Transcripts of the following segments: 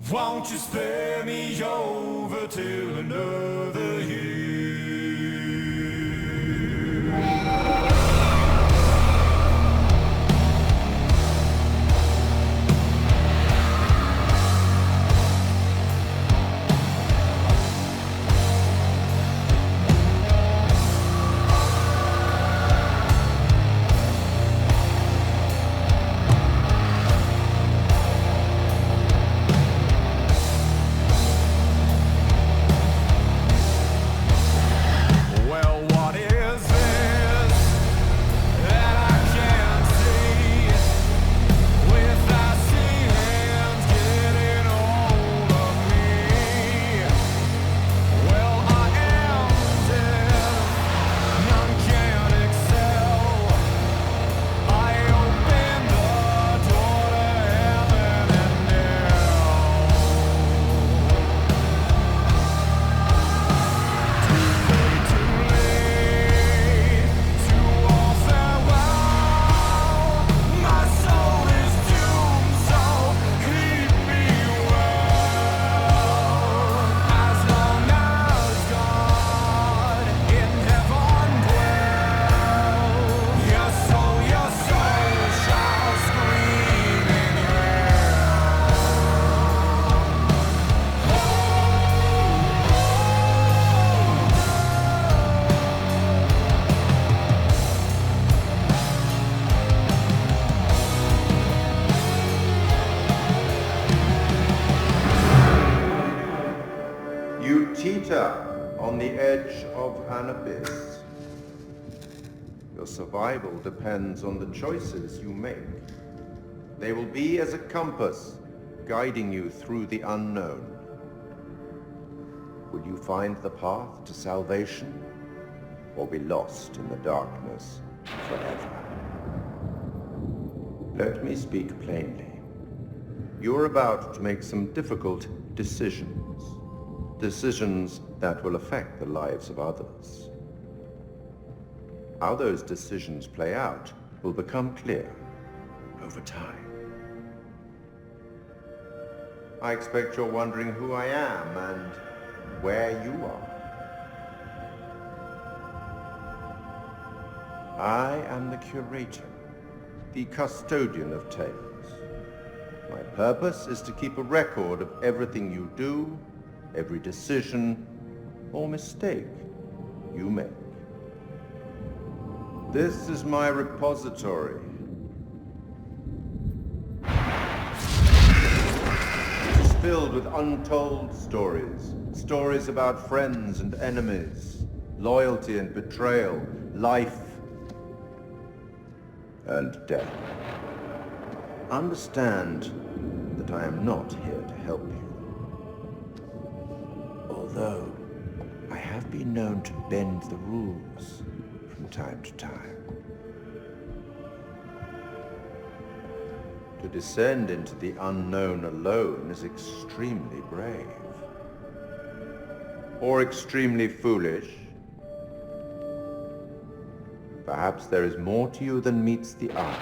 Won't you spare me over till another year? On the edge of an abyss. Your survival depends on the choices you make. They will be as a compass, guiding you through the unknown. Will you find the path to salvation, or be lost in the darkness forever? Let me speak plainly. You're about to make some difficult decisions. Decisions that will affect the lives of others. How those decisions play out will become clear over time. I expect you're wondering who I am and where you are. I am the Curator, the custodian of tales. My purpose is to keep a record of everything you do, every decision or mistake you make. This is my repository. It is filled with untold stories. Stories about friends and enemies, loyalty and betrayal, life and death. Understand that I am not here to help you. Although I have been known to bend the rules from time to time. To descend into the unknown alone is extremely brave. Or extremely foolish. Perhaps there is more to you than meets the eye.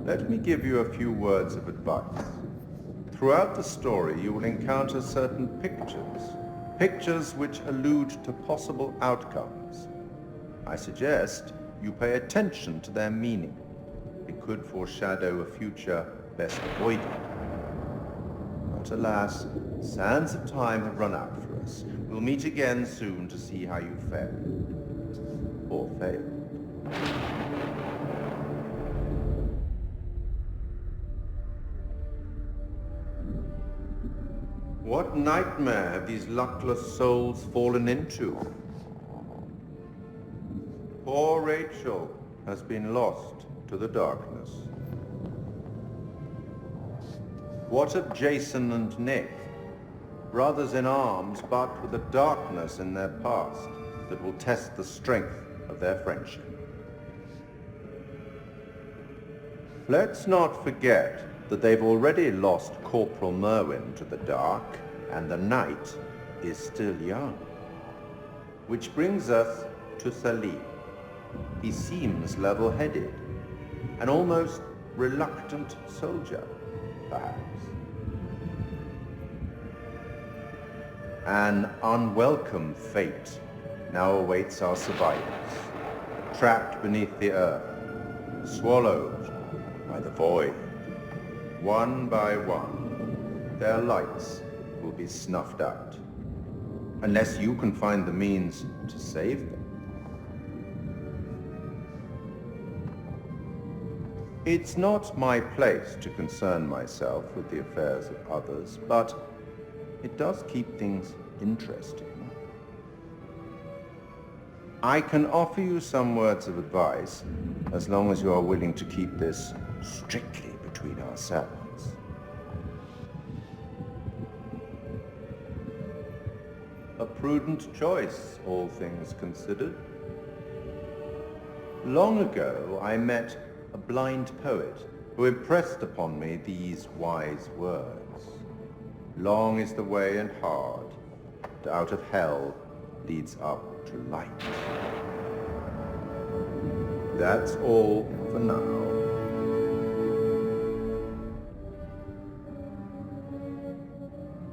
Let me give you a few words of advice. Throughout the story, you will encounter certain pictures which allude to possible outcomes. I suggest you pay attention to their meaning. It could foreshadow a future best avoided. But alas, sands of time have run out for us. We'll meet again soon to see how you fared. Or failed. What nightmare have these luckless souls fallen into? Poor Rachel has been lost to the darkness. What of Jason and Nick? Brothers in arms, but with a darkness in their past that will test the strength of their friendship. Let's not forget that they've already lost Corporal Merwin to the dark, and the night is still young. Which brings us to Salim. He seems level-headed, an almost reluctant soldier. perhaps. An unwelcome fate now awaits our survivors, trapped beneath the earth, swallowed by the void. One by one, their lights will be snuffed out, unless you can find the means to save them. It's not my place to concern myself with the affairs of others, but it does keep things interesting. I can offer you some words of advice, as long as you are willing to keep this strictly between ourselves. A prudent choice, all things considered. Long ago, I met a blind poet who impressed upon me these wise words. Long is the way and hard, and out of hell leads up to light. That's all for now.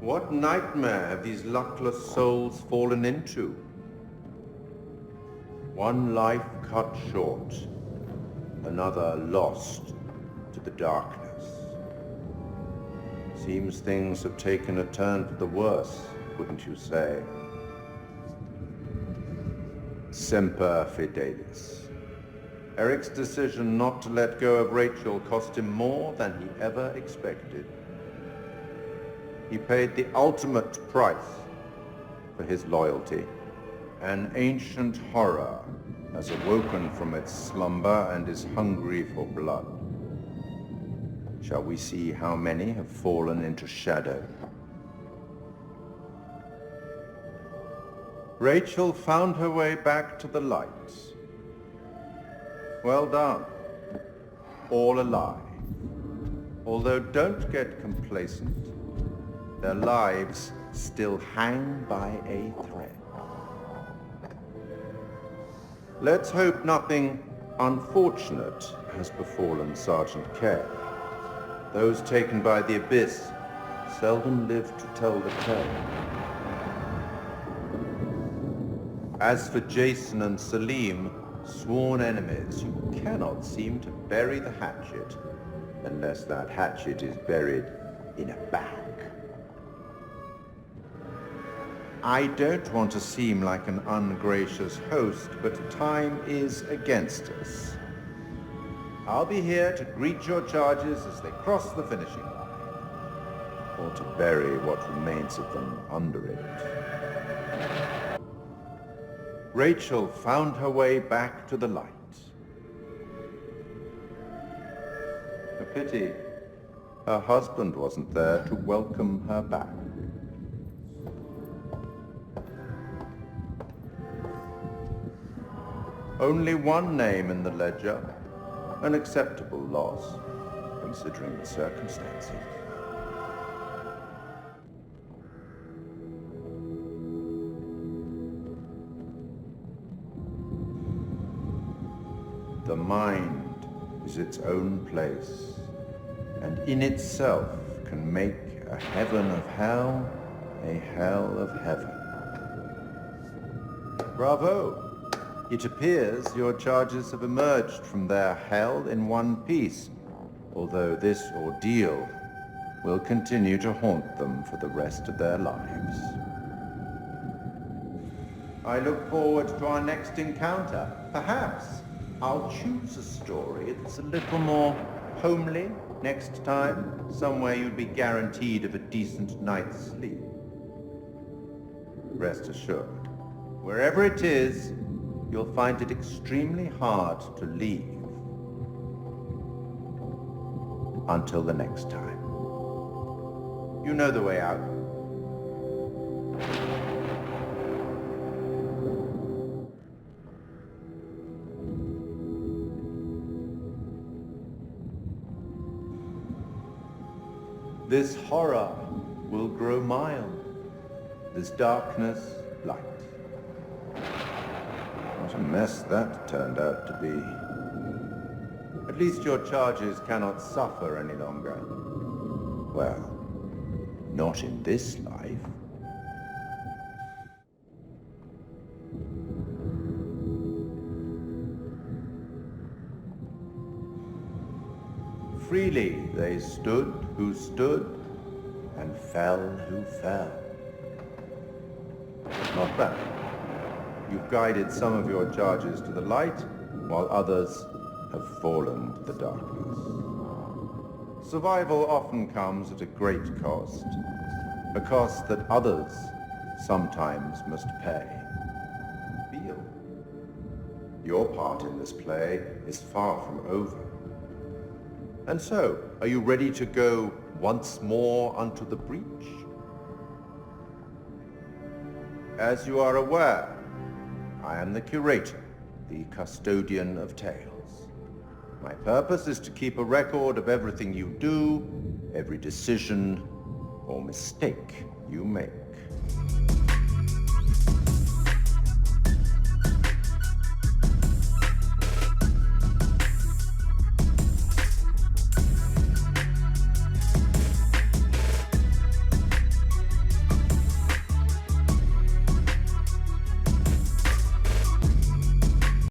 What nightmare have these luckless souls fallen into? One life cut short, another lost to the darkness. Seems things have taken a turn for the worse, wouldn't you say? Semper Fidelis. Eric's decision not to let go of Rachel cost him more than he ever expected. He paid the ultimate price for his loyalty. An ancient horror has awoken from its slumber and is hungry for blood. Shall we see how many have fallen into shadow? Rachel found her way back to the light. Well done. All alive. Although don't get complacent. Their lives still hang by a thread. Let's hope nothing unfortunate has befallen Sergeant K. Those taken by the abyss seldom live to tell the tale. As for Jason and Salim, sworn enemies, you cannot seem to bury the hatchet unless that hatchet is buried in a bag. I don't want to seem like an ungracious host, but time is against us. I'll be here to greet your charges as they cross the finishing line, or to bury what remains of them under it. Rachel found her way back to the light. A pity her husband wasn't there to welcome her back. Only one name in the ledger, an acceptable loss, considering the circumstances. The mind is its own place, and in itself can make a heaven of hell, a hell of heaven. Bravo! It appears your charges have emerged from their hell in one piece, although this ordeal will continue to haunt them for the rest of their lives. I look forward to our next encounter. Perhaps I'll choose a story that's a little more homely next time, somewhere you'd be guaranteed of a decent night's sleep. Rest assured, wherever it is, you'll find it extremely hard to leave. Until the next time. You know the way out. This horror will grow mild, this darkness light. What a mess that turned out to be. At least your charges cannot suffer any longer. Well, not in this life. Freely they stood who stood, and fell who fell. Not bad. You've guided some of your charges to the light, while others have fallen to the darkness. Survival often comes at a great cost, a cost that others sometimes must pay. Feel. Your part in this play is far from over. And so, are you ready to go once more unto the breach? As you are aware, I am the Curator, the custodian of tales. My purpose is to keep a record of everything you do, every decision or mistake you make.